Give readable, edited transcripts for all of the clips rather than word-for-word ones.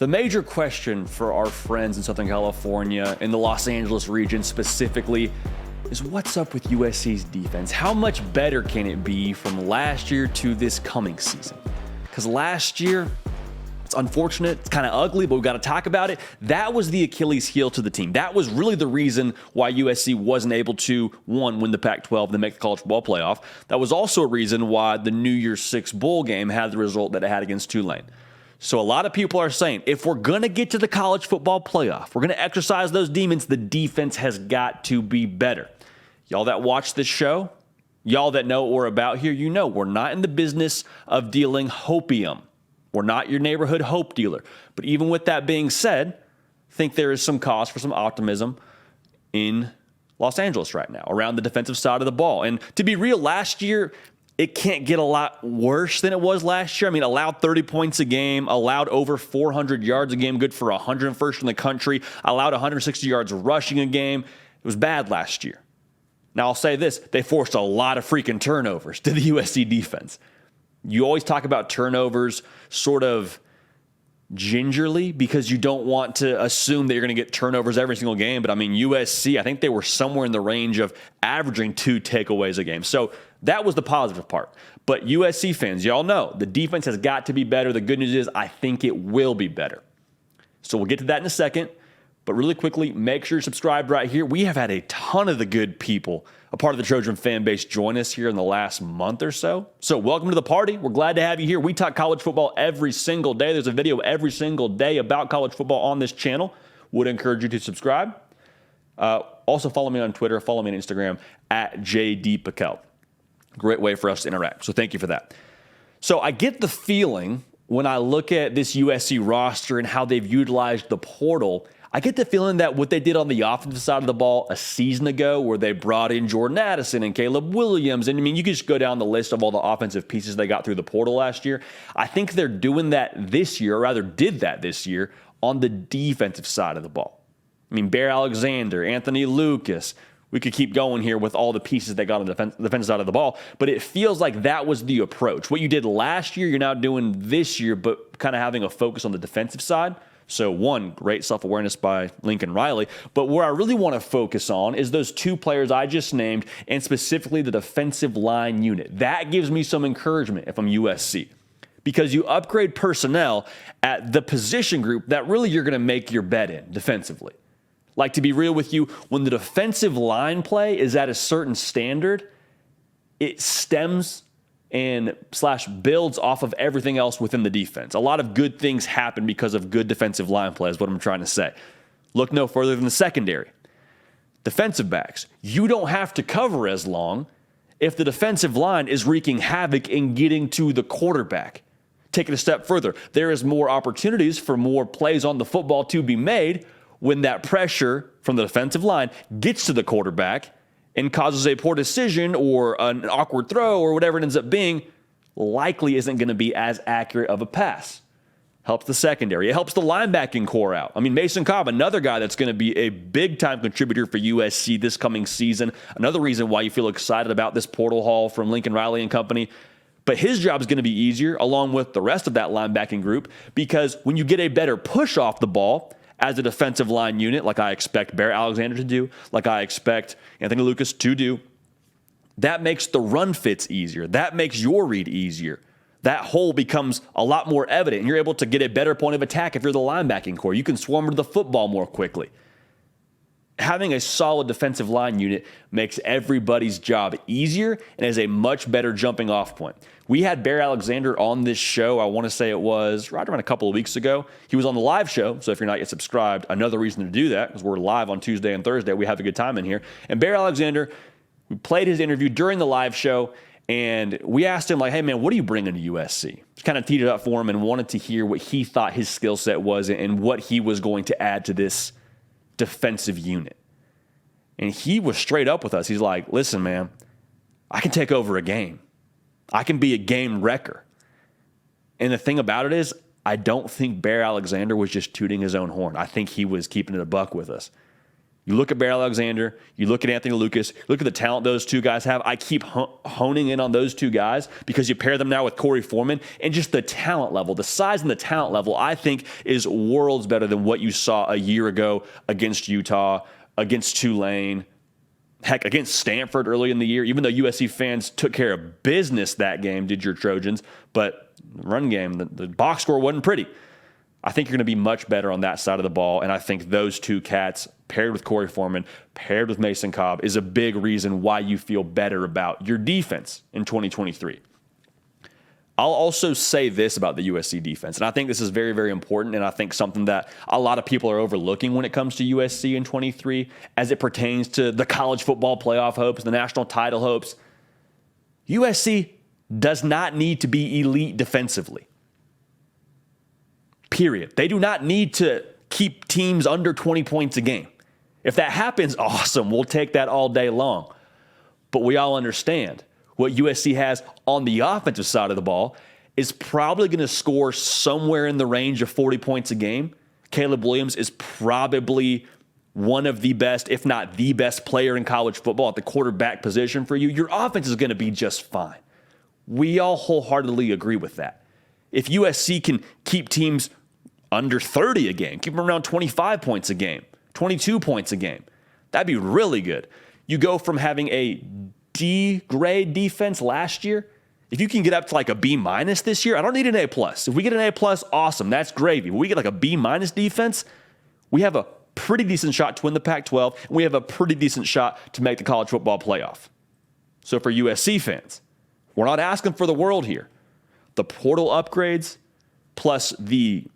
The major question for our friends in Southern California, in the Los Angeles region specifically, is what's up with USC's defense? How much better can it be from last year to this coming season? Because last year, it's unfortunate, it's kind of ugly, but we've got to talk about it. That was the Achilles heel to the team. That was really the reason why USC wasn't able to, one, win the Pac-12, then make the college football playoff. That was also a reason why the New Year's Six bowl game had the result that it had against Tulane. So a lot of people are saying, if we're going to get to the college football playoff, we're going to exercise those demons, the defense has got to be better. Y'all that watch this show, y'all that know what we're about here, you know we're not in the business of dealing hopium. We're not your neighborhood hope dealer. But even with that being said, I think there is some cause for some optimism in Los Angeles right now around the defensive side of the ball. And to be real, last year, it can't get a lot worse than it was last year. I mean, allowed 30 points a game, allowed over 400 yards a game, good for 101st in the country, allowed 160 yards rushing a game. It was bad last year. Now, I'll say this. They forced a lot of freaking turnovers to the USC defense. You always talk about turnovers sort of gingerly because you don't want to assume that you're going to get turnovers every single game. But, I mean, USC, I think they were somewhere in the range of averaging 2 takeaways a game. So that was the positive part. But USC fans, y'all know the defense has got to be better. The good news is I think it will be better. So we'll get to that in a second. But really quickly, make sure you're subscribed right here. We have had a ton of the good people, a part of the Trojan fan base, join us here in the last month or so. So welcome to the party. We're glad to have you here. We talk college football every single day. There's a video every single day about college football on this channel. Would encourage you to subscribe. Also follow me on Twitter. Follow me on Instagram at JDPakel. Great way for us to interact. So thank you for that. So I get the feeling when I look at this USC roster and how they've utilized the portal, I get the feeling that what they did on the offensive side of the ball a season ago, where they brought in Jordan Addison and Caleb Williams, and I mean, you can just go down the list of all the offensive pieces they got through the portal last year. I think they're doing that this year, or rather did that this year, on the defensive side of the ball. I mean, Bear Alexander, Anthony Lucas, we could keep going here with all the pieces they got on the defensive side of the ball, but it feels like that was the approach. What you did last year, you're now doing this year, but kind of having a focus on the defensive side. So one, great self-awareness by Lincoln Riley. But where I really want to focus on is those 2 players I just named, and specifically the defensive line unit. That gives me some encouragement if I'm USC. Because you upgrade personnel at the position group that really you're going to make your bet in defensively. Like, to be real with you, when the defensive line play is at a certain standard, it stems and / builds off of everything else within the defense. A lot of good things happen because of good defensive line play is what I'm trying to say. Look no further than the secondary. Defensive backs, you don't have to cover as long if the defensive line is wreaking havoc and getting to the quarterback. Take it a step further. There is more opportunities for more plays on the football to be made when that pressure from the defensive line gets to the quarterback and causes a poor decision or an awkward throw or whatever it ends up being, likely isn't going to be as accurate of a pass. Helps the secondary. It helps the linebacking core out. I mean, Mason Cobb, another guy that's going to be a big-time contributor for USC this coming season. Another reason why you feel excited about this portal haul from Lincoln Riley and company. But his job is going to be easier, along with the rest of that linebacking group, because when you get a better push off the ball as a defensive line unit, like I expect Bear Alexander to do, like I expect Anthony Lucas to do, that makes the run fits easier. That makes your read easier. That hole becomes a lot more evident, and you're able to get a better point of attack if you're the linebacking core. You can swarm to the football more quickly. Having a solid defensive line unit makes everybody's job easier and is a much better jumping off point. We had Bear Alexander on this show, I want to say it was right around a couple of weeks ago. He was on the live show, so if you're not yet subscribed, another reason to do that, because we're live on Tuesday and Thursday. We have a good time in here. And Bear Alexander, we played his interview during the live show, and we asked him, like, hey, man, what are you bringing to USC? Just kind of teed it up for him and wanted to hear what he thought his skill set was and what he was going to add to this defensive unit. And he was straight up with us. He's like, listen, man, I can take over a game. I can be a game wrecker. And the thing about it is, I don't think Bear Alexander was just tooting his own horn. I think he was keeping it a buck with us. You look at Barrel Alexander, you look at Anthony Lucas, look at the talent those two guys have. I keep honing in on those two guys because you pair them now with Corey Foreman, and just the talent level, the size and the talent level, I think is worlds better than what you saw a year ago against Utah, against Tulane, heck, against Stanford early in the year. Even though USC fans took care of business that game, did your Trojans, but run game, the box score wasn't pretty. I think you're going to be much better on that side of the ball, and I think those two cats, paired with Corey Foreman, paired with Mason Cobb, is a big reason why you feel better about your defense in 2023. I'll also say this about the USC defense, and I think this is very, very important, and I think something that a lot of people are overlooking when it comes to USC in 23 as it pertains to the college football playoff hopes, the national title hopes. USC does not need to be elite defensively. Period. They do not need to keep teams under 20 points a game. If that happens, awesome. We'll take that all day long. But we all understand what USC has on the offensive side of the ball is probably going to score somewhere in the range of 40 points a game. Caleb Williams is probably one of the best, if not the best player in college football at the quarterback position for you. Your offense is going to be just fine. We all wholeheartedly agree with that. If USC can keep teams under 30 a game, keep them around 25 points a game, 22 points a game, that'd be really good. You go from having a D grade defense last year, if you can get up to like a B minus this year, I don't need an A plus. If we get an A plus, awesome, that's gravy. If we get like a B minus defense, we have a pretty decent shot to win the Pac-12, and we have a pretty decent shot to make the college football playoff. So for USC fans, we're not asking for the world here. The portal upgrades plus the,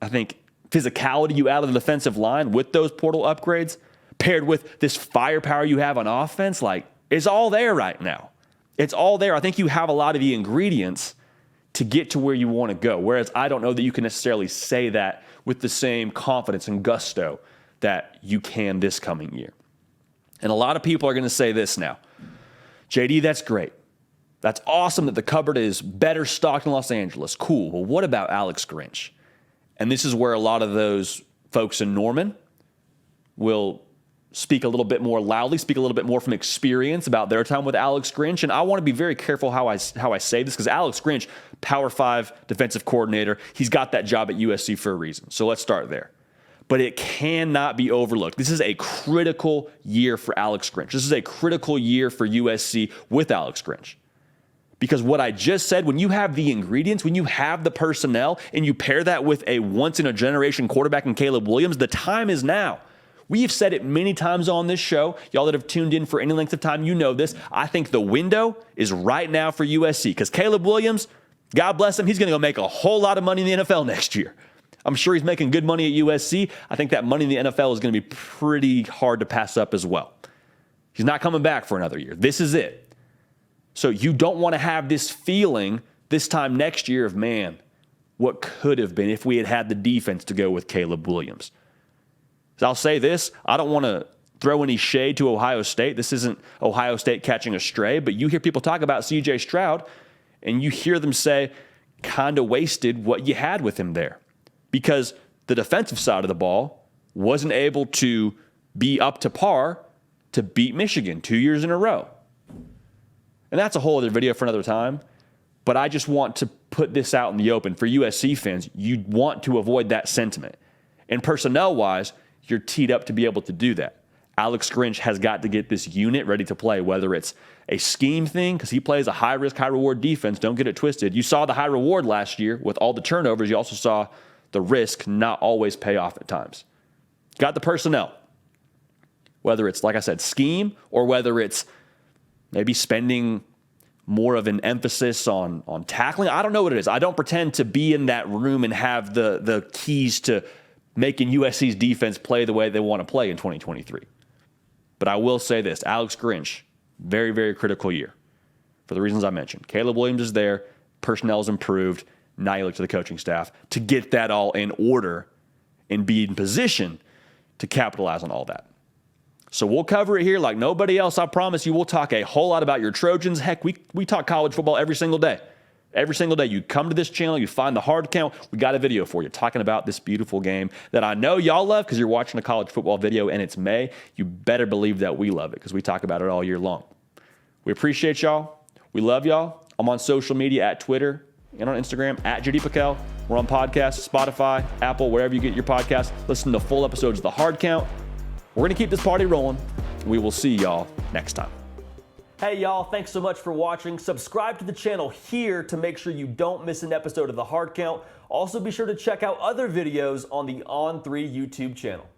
I think, physicality you add to the defensive line with those portal upgrades paired with this firepower you have on offense, like, it's all there right now. It's all there. I think you have a lot of the ingredients to get to where you want to go, whereas I don't know that you can necessarily say that with the same confidence and gusto that you can this coming year. And a lot of people are going to say this now. JD, that's great. That's awesome that the cupboard is better stocked in Los Angeles. Cool. Well, what about Alex Grinch? And this is where a lot of those folks in Norman will speak a little bit more loudly, speak a little bit more from experience about their time with Alex Grinch. And I want to be very careful how I say this, because Alex Grinch, Power 5 defensive coordinator, he's got that job at USC for a reason. So let's start there. But it cannot be overlooked. This is a critical year for Alex Grinch. This is a critical year for USC with Alex Grinch. Because what I just said, when you have the ingredients, when you have the personnel, and you pair that with a once-in-a-generation quarterback in Caleb Williams, the time is now. We have said it many times on this show. Y'all that have tuned in for any length of time, you know this. I think the window is right now for USC, because Caleb Williams, God bless him, he's going to go make a whole lot of money in the NFL next year. I'm sure he's making good money at USC. I think that money in the NFL is going to be pretty hard to pass up as well. He's not coming back for another year. This is it. So you don't want to have this feeling this time next year of, man, what could have been if we had had the defense to go with Caleb Williams. So I'll say this, I don't want to throw any shade to Ohio State. This isn't Ohio State catching a stray, but you hear people talk about C.J. Stroud, and you hear them say, kind of wasted what you had with him there. Because the defensive side of the ball wasn't able to be up to par to beat Michigan 2 years in a row. And that's a whole other video for another time. But I just want to put this out in the open. For USC fans, you want to avoid that sentiment. And personnel-wise, you're teed up to be able to do that. Alex Grinch has got to get this unit ready to play, whether it's a scheme thing, because he plays a high-risk, high-reward defense. Don't get it twisted. You saw the high reward last year with all the turnovers. You also saw the risk not always pay off at times. Got the personnel. Whether it's, like I said, scheme, or whether it's maybe spending more of an emphasis on tackling. I don't know what it is. I don't pretend to be in that room and have the keys to making USC's defense play the way they want to play in 2023. But I will say this, Alex Grinch, very, very critical year for the reasons I mentioned. Caleb Williams is there. Personnel's improved. Now you look to the coaching staff to get that all in order and be in position to capitalize on all that. So we'll cover it here like nobody else. I promise you we'll talk a whole lot about your Trojans. Heck, we talk college football every single day. Every single day you come to this channel, you find the hard count, we got a video for you talking about this beautiful game that I know y'all love because you're watching a college football video and it's May. You better believe that we love it because we talk about it all year long. We appreciate y'all. We love y'all. I'm on social media at Twitter and on Instagram at JD Pakel. We're on podcasts, Spotify, Apple, wherever you get your podcasts. Listen to full episodes of the hard count. We're going to keep this party rolling. We will see y'all next time. Hey y'all, thanks so much for watching. Subscribe to the channel here to make sure you don't miss an episode of The Hard Count. Also be sure to check out other videos on the On3 YouTube channel.